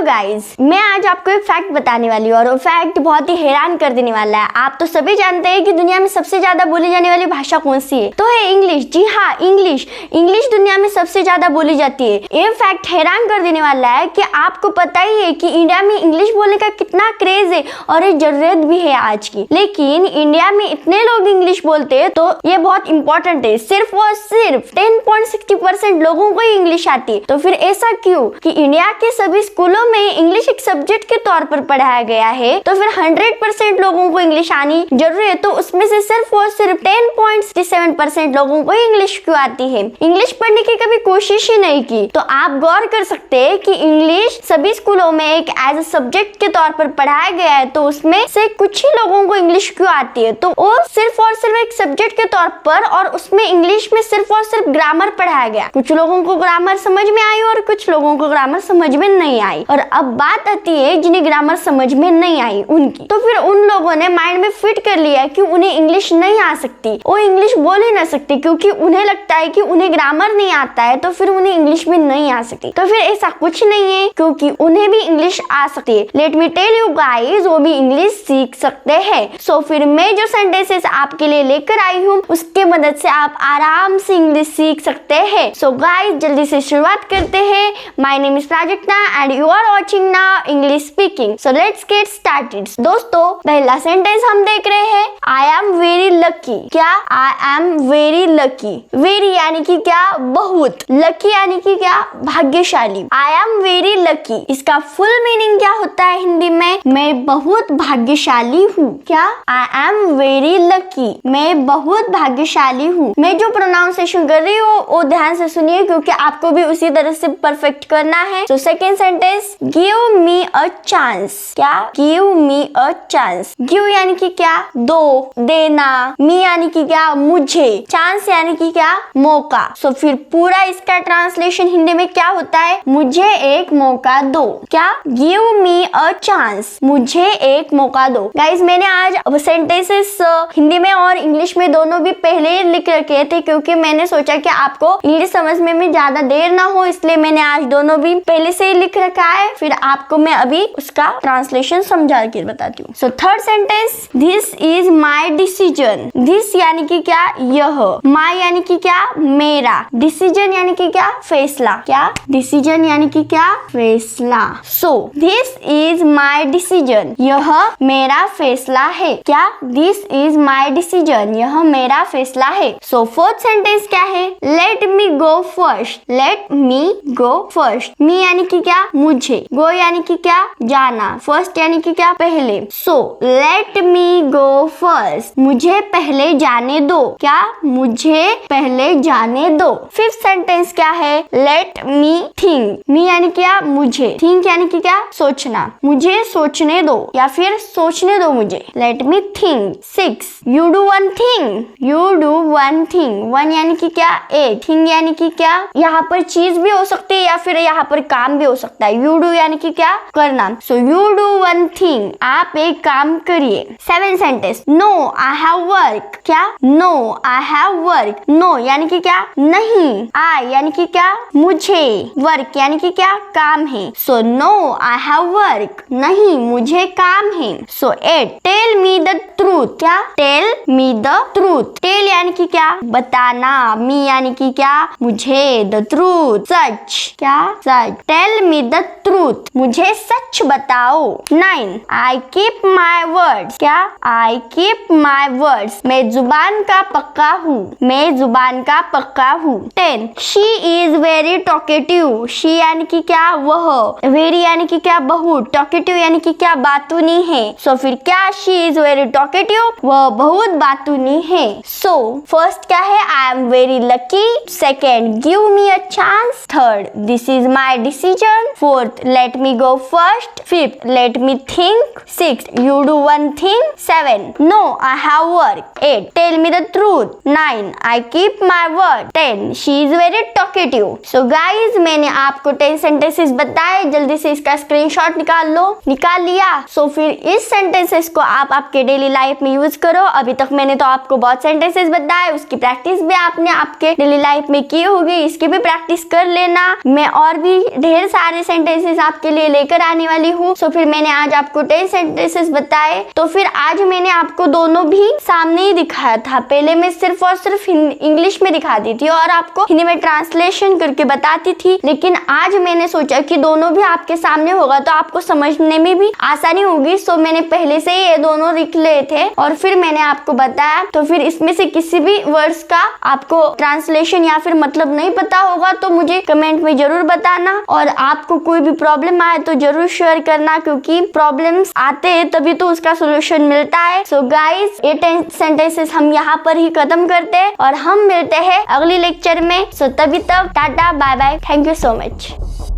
Guys, मैं आज आपको एक फैक्ट बताने वाली हूँ और वो फैक्ट बहुत ही हैरान कर देने वाला है। आप तो सभी जानते हैं कि दुनिया में सबसे ज्यादा बोली जाने वाली भाषा कौन सी है, तो है इंग्लिश। जी हाँ, इंग्लिश दुनिया में सबसे ज्यादा बोली जाती है। ये फैक्ट हैरान कर देने वाला है कि आपको पता ही है कि इंडिया में इंग्लिश बोलने का कितना क्रेज है और ये जरूरत भी है आज की। लेकिन इंडिया में इतने लोग इंग्लिश बोलते हैं तो ये बहुत इंपॉर्टेंट है। सिर्फ और सिर्फ 10.60% लोगों को ही इंग्लिश आती है। तो फिर ऐसा क्यों कि इंडिया के सभी स्कूलों में इंग्लिश एक सब्जेक्ट के तौर पर पढ़ाया गया है, तो फिर 100% लोगों को इंग्लिश आनी जरूरी है। तो उसमें से सिर्फ और सिर्फ 10.67% लोगों को इंग्लिश क्यों आती है। इंग्लिश पढ़ने की कभी कोशिश ही नहीं की। तो आप गौर कर सकते हैं कि इंग्लिश सभी स्कूलों में एक एज अ सब्जेक्ट के तौर पर पढ़ाया गया है, तो उसमें से कुछ ही लोगों को इंग्लिश क्यों आती है। तो वो सिर्फ और सिर्फ एक सब्जेक्ट के तौर पर, और उसमें इंग्लिश में सिर्फ और सिर्फ ग्रामर पढ़ाया गया। कुछ लोगों को ग्रामर समझ में आई और कुछ लोगों को ग्रामर समझ में नहीं आई। और अब बात आती है जिन्हें ग्रामर समझ में नहीं आई उनकी। तो फिर उन लोगों ने माइंड में फिट कर लिया कि उन्हें इंग्लिश नहीं आ सकती, वो इंग्लिश बोल ही ना सकती, क्योंकि उन्हें लगता है कि उन्हें ग्रामर नहीं आता है तो फिर उन्हें इंग्लिश भी नहीं आ सकती। तो फिर ऐसा कुछ नहीं है, क्योंकि उन्हें भी इंग्लिश आ सकती है। Let me tell you guys, वो भी इंग्लिश सीख सकते हैं। सो फिर मैं जो सेंटेंसेस आपके लिए लेकर आई हूँ उसके मदद से आप आराम से इंग्लिश सीख सकते हैं। सो गाइस, जल्दी से शुरुआत करते हैं। My name is Prajakta and you are watching now English speaking. So let's get started. दोस्तों, पहला सेंटेंस हम देख रहे हैं, आई एम वेरी लकी। क्या? I am very lucky. Very यानी कि क्या? बहुत। लकी यानी कि क्या? भाग्यशाली। आई एम वेरी लकी, इसका फुल मीनिंग क्या होता है हिंदी में? मैं बहुत भाग्यशाली हूँ। क्या? आई एम वेरी लकी, मैं बहुत भाग्यशाली हूँ। मैं जो प्रोनाउंसिएशन कर रही हूँ वो ध्यान से सुनिए, क्योंकि आपको भी उसी तरह से परफेक्ट करना है। तो second sentence, give me a chance. क्या? Give me a chance. Give यानी कि क्या? दो, देना। मी यानी कि क्या? मुझे। चांस यानी कि क्या? मौका। सो फिर पूरा इसका ट्रांसलेशन हिंदी में क्या होता है? मुझे एक मौका दो। क्या? गिव मी अ चांस, मुझे एक मौका दो। गाइस, मैंने आज सेंटेंसेस हिंदी में और इंग्लिश में दोनों भी पहले लिख रखे थे, क्योंकि मैंने सोचा कि आपको इंग्लिश समझने में ज्यादा देर ना हो, इसलिए मैंने आज दोनों भी पहले से ही लिख रखा है। फिर आपको मैं अभी उसका ट्रांसलेशन समझा के बताती हूँ। So third sentence, this is my decision. This यानी कि क्या? यह। माई यानी कि क्या? मेरा। डिसीजन यानी कि क्या? फैसला। क्या? डिसीजन यानी कि क्या? फैसला। So this is my decision, यह मेरा फैसला है। क्या? दिस इज माई डिसीजन, यह मेरा फैसला है। सो फोर्थ सेंटेंस क्या है? Let me go first. Late me go first. मी यानी कि क्या? मुझे। गो यानी कि क्या? जाना। फर्स्ट यानी कि क्या? पहले। So let me go first, मुझे पहले जाने दो। क्या? मुझे पहले जाने दो। फिफ्थ सेंटेंस क्या है? Let me think. मी यानी क्या? मुझे। थिंक यानी कि क्या? सोचना। मुझे सोचने दो या फिर सोचने दो मुझे। Late me think. Six, you do one thing. You do one thing. One यानी कि क्या? एक। थिंग यानी कि क्या? यहाँ पर चीज भी हो सकती है या फिर यहाँ पर काम भी हो सकता है। यू डू यानी कि क्या? करना। So you do one thing, आप एक काम करिए। Seven sentence, no I have work. क्या? No I have work. No यानी कि क्या? नहीं। आई यानी कि क्या? मुझे। वर्क यानी कि क्या? काम है। So no I have work, नहीं मुझे काम है। So eight, tell me the truth. क्या? Tell me the truth. Tell यानी कि क्या? बताना। मी यानी कि क्या? मुझे। द ट्रूथ, सच। क्या? सच। टेल मी द ट्रूथ, मुझे सच बताओ। Nine, I keep my words. क्या? आई कीप माई वर्ड्स, मैं जुबान का पक्का हूँ। मैं जुबान का पक्का हूँ। Ten, she is very talkative. She यानी कि क्या? वह। वेरी यानी कि क्या? बहुत। टॉकेटिव यानी कि क्या? बातूनी है। सो फिर क्या? शी इज वेरी टॉकेटिव, वह बहुत बातूनी है। सो फर्स्ट क्या है? I am very lucky. Second, give me a chance. Third, this is my decision. Fourth, let me go first. Fifth, let me think. Six, you do one thing. Seven, no I have work. Eight, tell me the truth. Nine, I keep my word. 10, she is very talkative. So guys, मैंने आपको 10 sentences बताए, जल्दी से इसका screenshot निकाल लो। निकाल लिया? सो फिर इस सेंटेंसेस को आप आपके डेली लाइफ में यूज करो। अभी तक मैंने तो आपको बहुत सेंटेंसेस बताए, उसकी प्रैक्टिस भी आपने आपके डेली लाइफ में की होगी, इसकी भी प्रैक्टिस कर लेना। मैं और भी ढेर सारे सेंटेंसेस सेंटेंसेस आपके लिए लेकर आने वाली हूँ। सो फिर मैंने आज आपको 10 सेंटेंसेस बताए, तो फिर आज मैंने आपको दोनों भी सामने ही दिखाया था। पहले मैं सिर्फ और सिर्फ इंग्लिश में दिखाती थी और आपको हिंदी में ट्रांसलेशन करके बताती थी, लेकिन आज मैंने सोचा कि दोनों भी आपके सामने होगा तो आपको समझने में भी आसानी होगी। सो मैंने पहले से ही ये दोनों लिख लिए थे और फिर मैंने आपको बताया। तो फिर इसमें से किसी भी वर्ड्स का आपको ट्रांसलेशन या फिर मतलब नहीं पता होगा तो मुझे कमेंट में जरूर बताना, और आपको कोई भी प्रॉब्लम आए तो जरूर शेयर करना, क्योंकि प्रॉब्लम्स आते हैं तभी तो उसका सोल्यूशन मिलता है। सो गाइस, ये 10 सेंटेंसेस हम यहाँ पर ही खत्म करते हैं और हम मिलते हैं अगली लेक्चर में। सो तभी तक tata bye bye, thank you so much.